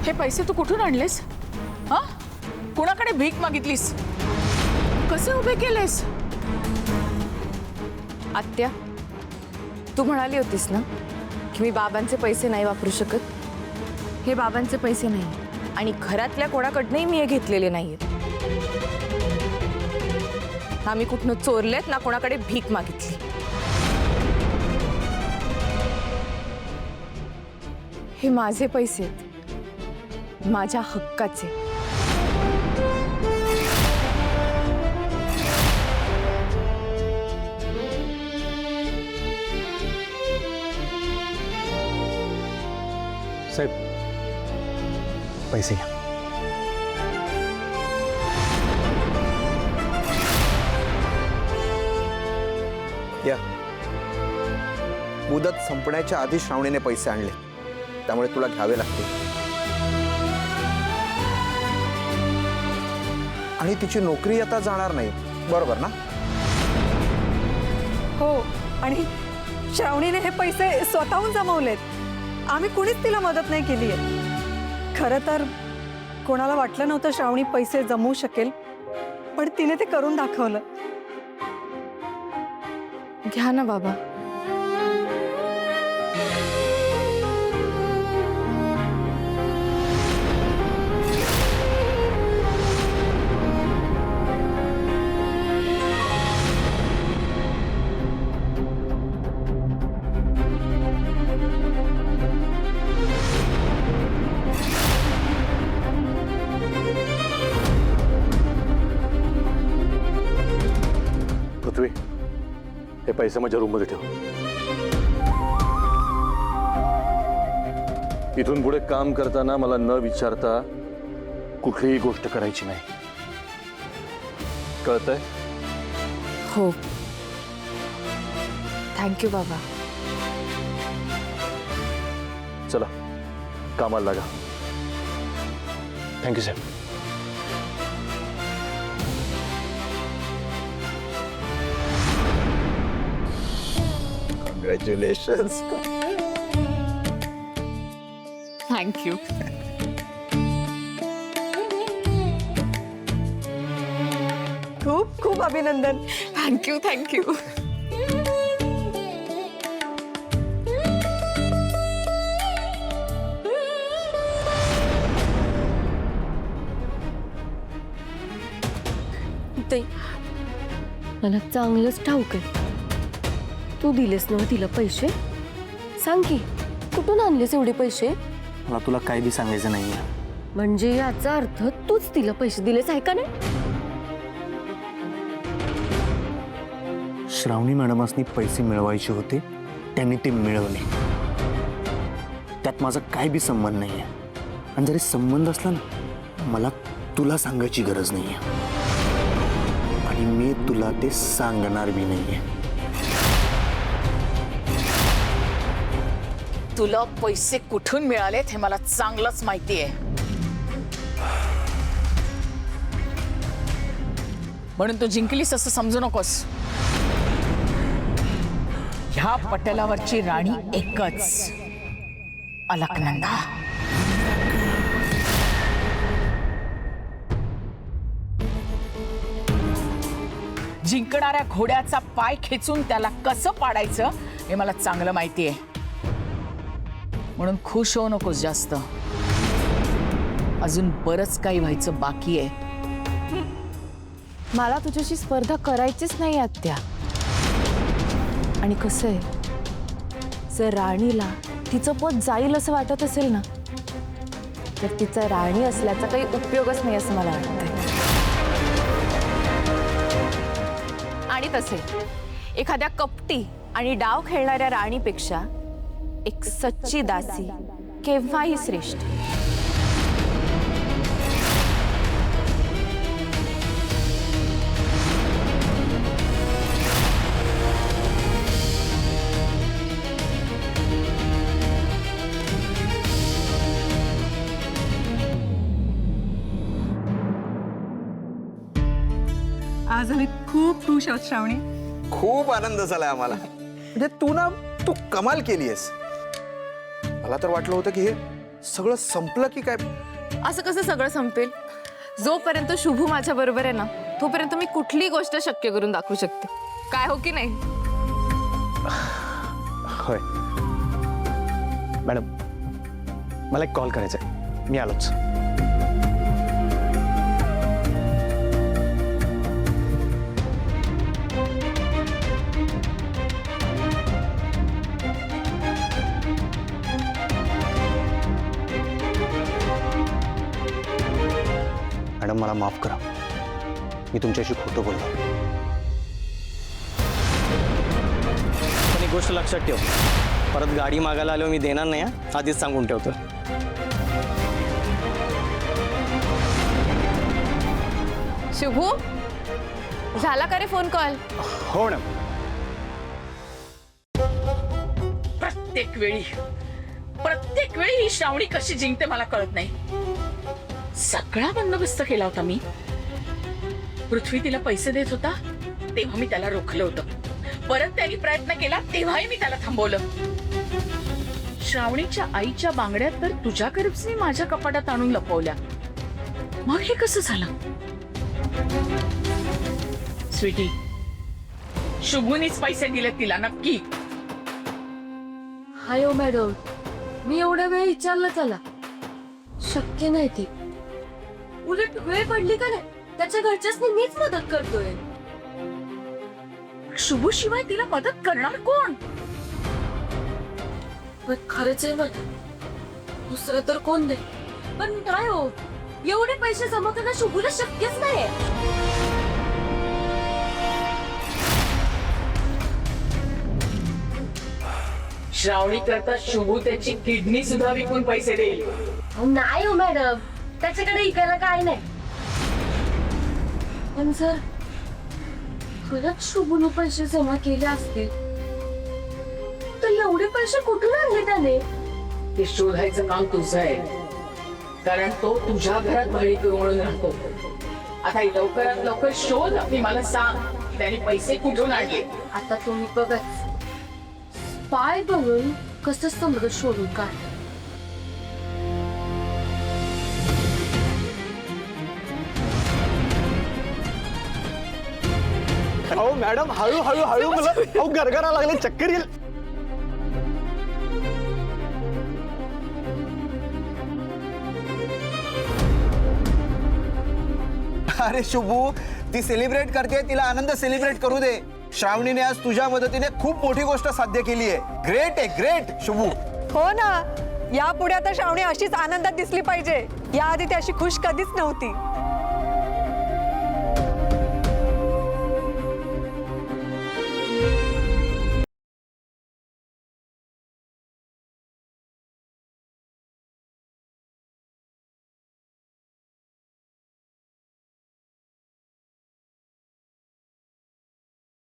हे पैसे तू कुठून आणलेस? हा, कुणाकडे भीक मागितलीस? कसे उभे केलेस? आत्या, तू म्हणाली होतीस ना की मी बाबांचे पैसे नाही वापरू शकत. हे बाबांचे पैसे नाही आणि घरातल्या कोणाकडनंही मी हे घेतलेले नाहीयेत. ना मी कुठनं चोरलेत ना कोणाकडे भीक मागितली. हे माझे पैसे आहेत, माझ्या हक्काचे. साहेब, पैसे घ्या. या मुदत संपण्याच्या आधी श्रावणीने पैसे आणले, त्यामुळे तुला घ्यावे लागते. आणि तिची नोकरी आता जाणार नाही, बरोबर ना? हो, आणि श्रावणीने हे पैसे स्वतःहून जमवलेत. आम्ही कुणीच तिला मदत नाही केली आहे. खरं तर कोणाला वाटलं नव्हतं श्रावणी पैसे जमवू शकेल, पण तिने ते करून दाखवलं. घ्या ना बाबा. पृथ्वी, हे पैसे माझ्या रूममध्ये ठेव. इथून पुढे काम करताना मला न विचारता कुठलीही गोष्ट करायची नाही, कळतंय? हो, थँक्यू बाबा. चला कामाला लागा. थँक्यू साहेब. कॉंग्रॅच्युलेशन्स. थँक्यू. खूप खूप अभिनंदन. Thank you thank you. ते मला चांगलंच ठाऊक आहे. तू दिलेस ना तिला पैसे? सांग की, कुठून आणलेस एवढे पैसे? मला तुला काही बी सांगायचं नाहीये. म्हणजे याचा अर्थ तूच तिला पैसे दिलेस आहे का नाही? श्रावणी मॅडमांनी पैसे मिळवायचे होते, त्यांनी ते मिळवले. त्यात माझा काय बी संबंध नाहीये. आणि जरी संबंध असला ना, मला तुला सांगायची गरज नाहीये आणि मी तुला ते सांगणार बी नाहीये. तुला पैसे कुठून मिळालेत हे मला चांगलंच माहिती आहे, म्हणून तू जिंकलीस असं समजू नकोस. ह्या पटलावरची राणी एकच, अलकनंदा. जिंकणाऱ्या घोड्याचा पाय खेचून त्याला कसं पाडायचं हे मला चांगलं माहिती आहे, म्हणून खुश होऊ नकोस जास्त. अजून बरंच काही व्हायचं बाकी आहे. मला तुझ्याशी स्पर्धा करायचीच नाही आत्या. आणि कसं आहे, जर राणीला तिचं पद जाईल असं वाटत असेल ना, तर तिचा राणी असल्याचा काही उपयोगच नाही असं मला वाटतंय. आणि तसे एखाद्या कपटी आणि डाव खेळणाऱ्या राणीपेक्षा एक सच्ची दासी केव्हाही श्रेष्ठ. आज आम्ही खूप खुश आहोत श्रावणी. खूप आनंद झालाय आम्हाला. म्हणजे तू कमाल केलीयस. मला तर वाटलं होतं की हे सगळं संपलं की काय? असं कसं सगळं संपेल? जोपर्यंत शुभू माझ्या बरोबर आहे ना तोपर्यंत मी कुठलीही गोष्ट शक्य करून दाखवू शकते. काय हो की नाही? होय मॅडम, मला एक कॉल करायचा आहे, मी आलोच. मॅडम मला माफ करा, मी तुमच्याशी खोटं बोललो. पण एक गोष्ट लक्षात ठेव, परत गाडी मागायला आलो मी देणार नाही हा, आधीच सांगून ठेवतो. शुभू झाला का रे फोन कॉल? हो मॅडम. प्रत्येक वेळी ही श्रावणी कशी जिंकते मला कळत नाही. सगळा बंदोबस्त केला होता मी. पृथ्वी तिला पैसे देत होता तेव्हा मी त्याला रोखलं होतं. परत त्यांनी प्रयत्न केला तेव्हाही मी त्याला थांबवलं. श्रावणीच्या आईच्या बांगड्या तर तुझ्या कर्जनी माझ्या कपाटात आणून लपवल्या. मग हे कसं झालं? स्वीटी, शुभूनीच पैसे दिले तिला नक्की. हाय हो मॅडम, मी एवढ्या वेळ विचारलं त्याला, शक्य नाही ती. उलट वेळ पडली का नाही त्याच्या घरच्याच मीच मदत करतोय. शुभू शिवाय तिला मदत करणार कोण? पण खरंच आहे मॅडम, दुसरं तर कोण नाही. पण काय हो, एवढे पैसे जमा करणं शुभूला शक्यच नाही. श्रावणी करता शुभू त्याची किडनी सुद्धा विकून पैसे देईल. नाही हो मॅडम, त्याच्याकडे इकायला काय नाही. पण जर खरंच शुभून पैसे जमा केले असतील तर एवढे पैसे कुठून आणले त्याने? ते शोधायचं काम तुझं आहे, कारण तो तुझ्या घरात बळी म्हणून राहतो. आता लवकरात लवकर शोध आणि मला सांग त्याने पैसे कुठून आणले. आता तुम्ही बघा, पाय बघून कसं समज शोधून काढ. अहो मॅडम, हळू हळू हळू, मला अहो गरगरा लागले, चक्कर येईल. अरे शुभू, ती सेलिब्रेट करते, तिला आनंद सेलिब्रेट करू दे. श्रावणीने आज तुझ्या मदतीने खूप मोठी गोष्ट साध्य केली आहे. ग्रेट आहे, ग्रेट शुभू. हो ना, यापुढे आता श्रावणी अशीच आनंदात दिसली पाहिजे. याआधी ती अशी खुश कधीच नव्हती.